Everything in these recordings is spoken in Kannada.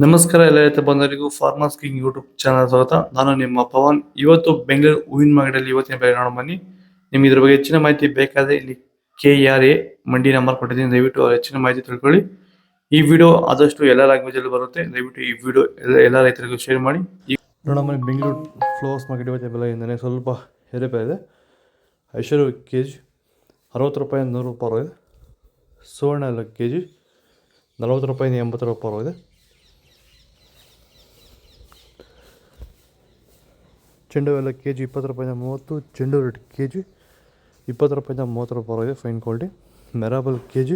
ನಮಸ್ಕಾರ ಎಲ್ಲ ರೈತ ಬಂಧುಗಳಿಗೂ ಫಾರ್ಮರ್ಸ್ ಕಿಂಗ್ ಯೂಟ್ಯೂಬ್ ಚಾನಲ್ ಸ್ವಾಗತ. ನಾನು ನಿಮ್ಮ ಪವನ್. ಇವತ್ತು ಬೆಂಗಳೂರು ಹೂವಿನ ಮಾರ್ಕೆಟಲ್ಲಿ ಇವತ್ತಿನ ಬೆಲೆ ನೋಡೋಣ ಬನ್ನಿ. ನಿಮ್ಗೆ ಇದ್ರ ಬಗ್ಗೆ ಹೆಚ್ಚಿನ ಮಾಹಿತಿ ಬೇಕಾದ್ರೆ ಇಲ್ಲಿ KRA ಮಂಡಿ ನಂಬರ್ ಕೊಟ್ಟಿದ್ದೀನಿ, ದಯವಿಟ್ಟು ಹೆಚ್ಚಿನ ಮಾಹಿತಿ ತಿಳ್ಕೊಳ್ಳಿ. ಈ ವಿಡಿಯೋ ಆದಷ್ಟು ಎಲ್ಲ ಲ್ಯಾಂಗ್ವೇಜ್ ಅಲ್ಲಿ ಬರುತ್ತೆ, ದಯವಿಟ್ಟು ಈ ವಿಡಿಯೋ ಎಲ್ಲ ರೈತರಿಗೂ ಶೇರ್ ಮಾಡಿ. ನೋಡೋಣ ಬನ್ನಿ, ಬೆಂಗಳೂರು ಫ್ಲವರ್ಸ್ ಮಾರ್ಕೆಟ್ ಇವತ್ತಿನ ಬೆಲೆಯಿಂದನೇ ಸ್ವಲ್ಪ ಏರಿಕೆ ಇದೆ. ಐಶ್ವರ್ಯ KG 60 ರೂಪಾಯಿ 100 ರೂಪಾಯಿ ಇದೆ. ಸುವರ್ಣ ಎಲ್ಲ KG 40 ರೂಪಾಯಿ 80 ರೂಪಾಯಿ ಇದೆ. ಚೆಂಡು ಎಲ್ಲ KG 20 ರೂಪಾಯಿಂದ 30. ಚೆಂಡು ರೇಟ್ KG 20 ರೂಪಾಯಿಂದ 30 ರೂಪಾಯಿ ಇದೆ. Fine quality. ಮೆರಾಬಲ್ KG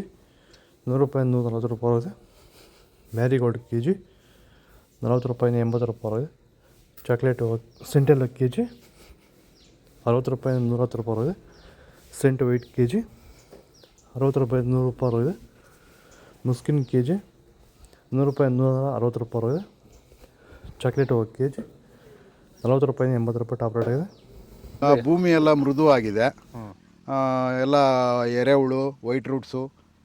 100 ರೂಪಾಯಿಂದ 140 ರೂಪಾಯಿ ಇದೆ. ಮ್ಯಾರಿಗೋಲ್ಡ್ KG 40 ರೂಪಾಯಿಂದ 80 ರೂಪಾಯಿ ಇದೆ. ಚಾಕ್ಲೇಟು ಸೆಂಟೆಲ್ಲ KG 60 ರೂಪಾಯಿಂದ 110 ರೂಪಾಯಿ ಇದೆ. ಸೆಂಟ್ ವೈಟ್ KG 60 ರೂಪಾಯಿಂದ 100 ರೂಪಾಯಿ ಇದೆ. ಮುಸ್ಕಿನ್ KG 100 ರೂಪಾಯಿಂದ 160 ರೂಪಾಯಿ ಇದೆ. ಚಾಕ್ಲೇಟು KG 40 ರೂಪಾಯಿಂದ 80 ರೂಪಾಯಿ ಟಾಪ್ ರೇಟ್ ಇದೆ. ಭೂಮಿ ಎಲ್ಲ ಮೃದುವಾಗಿದೆ. ಎಲ್ಲ ಎರೆಹುಳು, ವೈಟ್ ರೂಟ್ಸು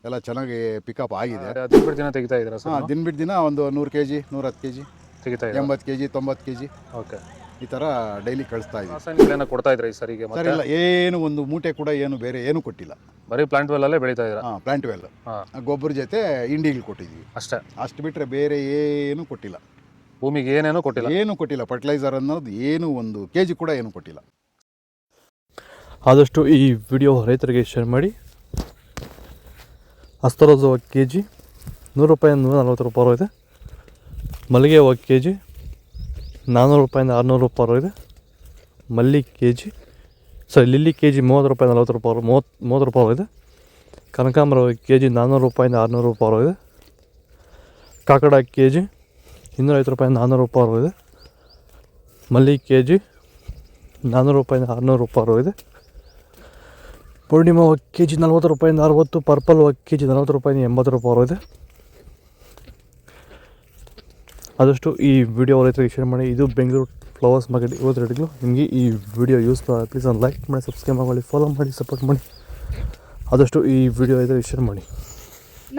ಎಲ್ಲ ಚೆನ್ನಾಗಿ ಪಿಕಪ್ ಆಗಿದೆ. ದಿನ ಬಿಟ್ಟು ದಿನ ತೆಗಿತಾ ಇದ್ದೀರಾ ಸರ್? ದಿನ ಬಿಟ್ಟು ದಿನ ಒಂದು 100 kg 110 kg ತೆಗಿತಾ ಇದ್ದೀರಾ? 80 kg 90 kg ಓಕೆ. ಈ ಥರ ಡೈಲಿ ಕಳಿಸ್ತಾ ಇದ್ದೀವಿ. ರಾಸಾಯನಿಕಗಳನ್ನ ಕೊಡ್ತಾ ಇದ್ರಾ ಈ ಸರಿಗೆ? ಸರ್ ಇಲ್ಲ, ಏನು ಒಂದು ಮೂಟೆ ಕೂಡ ಏನು ಬೇರೆ ಏನು ಕೊಟ್ಟಿಲ್ಲ. ಬರೀ ಪ್ಲಾಂಟ್ ವೆಲ್ ಅಲ್ಲೇ ಬೆಳೀತಾ ಇದ್ದೀರಾ? ಪ್ಲಾಂಟ್ ವೆಲ್ ಗೊಬ್ಬರ ಜೊತೆ ಇಂಡಿಗಳು ಕೊಟ್ಟಿದ್ದೀವಿ ಅಷ್ಟೇ. ಅಷ್ಟು ಬಿಟ್ಟರೆ ಬೇರೆ ಏನು ಕೊಟ್ಟಿಲ್ಲ. ಭೂಮಿಗೆ ಏನೇನೋ ಕೊಟ್ಟಿಲ್ಲ? ಏನು ಕೊಟ್ಟಿಲ್ಲ. ಫರ್ಟಿಲೈಸರ್ ಅನ್ನೋದು ಏನು ಒಂದು KG ಕೂಡ ಏನು ಕೊಟ್ಟಿಲ್ಲ. ಆದಷ್ಟು ಈ ವಿಡಿಯೋ ರೈತರಿಗೆ ಶೇರ್ ಮಾಡಿ. ಅಸ್ತರೋಜ್ ಹೂವು KG 100 ರೂಪಾಯಿಂದ 140 ರೂಪಾಯಿ ಇದೆ. ಮಲ್ಲಿಗೆ ಹೂವು KG 400 ರೂಪಾಯಿಂದ 600 ರೂಪಾಯಿ ಇದೆ. ಮಲ್ಲಿ KG ಲಿಲ್ಲಿ KG 30 ರೂಪಾಯಿ 40 ರೂಪಾಯಿ 30 ರೂಪಾಯಿ ಇದೆ. ಕನಕಾಂಬರ KG 400 ರೂಪಾಯಿಂದ 600 ರೂಪಾಯಿ ಇದೆ. ಕಾಕಡ KG 250 ರೂಪಾಯಿಂದ 400 ರೂಪಾಯಿ ಇದೆ. ಮಲ್ಲಿ KG 400 ರೂಪಾಯಿಂದ 600 ರೂಪಾಯಿ ಇದೆ. ಪೂರ್ಣಿಮಾ KG 40 ರೂಪಾಯಿಂದ 60. ಪರ್ಪಲ್ KG 40 ರೂಪಾಯಿಂದ 80 ರೂಪಾಯಿ ಇದೆ. ಆದಷ್ಟು ಈ ವಿಡಿಯೋ ರೈತರಿಗೆ ಶೇರ್ ಮಾಡಿ. ಇದು ಬೆಂಗಳೂರು ಫ್ಲವರ್ಸ್ ಮಾರ್ಕೆಟ್ ಇವತ್ತು ರೇಟ್ಗಳು. ನಿಮಗೆ ಈ ವಿಡಿಯೋ ಯೂಸ್ ಪ್ಲೀಸ್ ಒಂದು ಲೈಕ್ ಮಾಡಿ, ಸಬ್ಸ್ಕ್ರೈಬ್ ಮಾಡಿ, ಫಾಲೋ ಮಾಡಿ, ಸಪೋರ್ಟ್ ಮಾಡಿ. ಆದಷ್ಟು ಈ ವಿಡಿಯೋ ರೈತರಿಗೆ ಶೇರ್ ಮಾಡಿ.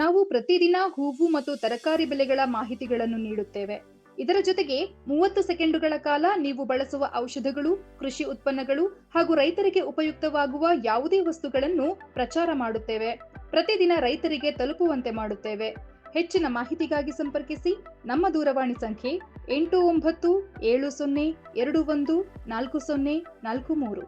ನಾವು ಪ್ರತಿದಿನ ಹೂವು ಮತ್ತು ತರಕಾರಿ ಬೆಲೆಗಳ ಮಾಹಿತಿಗಳನ್ನು ನೀಡುತ್ತೇವೆ. ಇದರ ಜೊತೆಗೆ 30 ಸೆಕೆಂಡುಗಳ ಕಾಲ ನೀವು ಬಳಸುವ ಔಷಧಗಳು, ಕೃಷಿ ಉತ್ಪನ್ನಗಳು ಹಾಗೂ ರೈತರಿಗೆ ಉಪಯುಕ್ತವಾಗುವ ಯಾವುದೇ ವಸ್ತುಗಳನ್ನು ಪ್ರಚಾರ ಮಾಡುತ್ತೇವೆ. ಪ್ರತಿದಿನ ರೈತರಿಗೆ ತಲುಪುವಂತೆ ಮಾಡುತ್ತೇವೆ. ಹೆಚ್ಚಿನ ಮಾಹಿತಿಗಾಗಿ ಸಂಪರ್ಕಿಸಿ. ನಮ್ಮ ದೂರವಾಣಿ ಸಂಖ್ಯೆ 8970214043.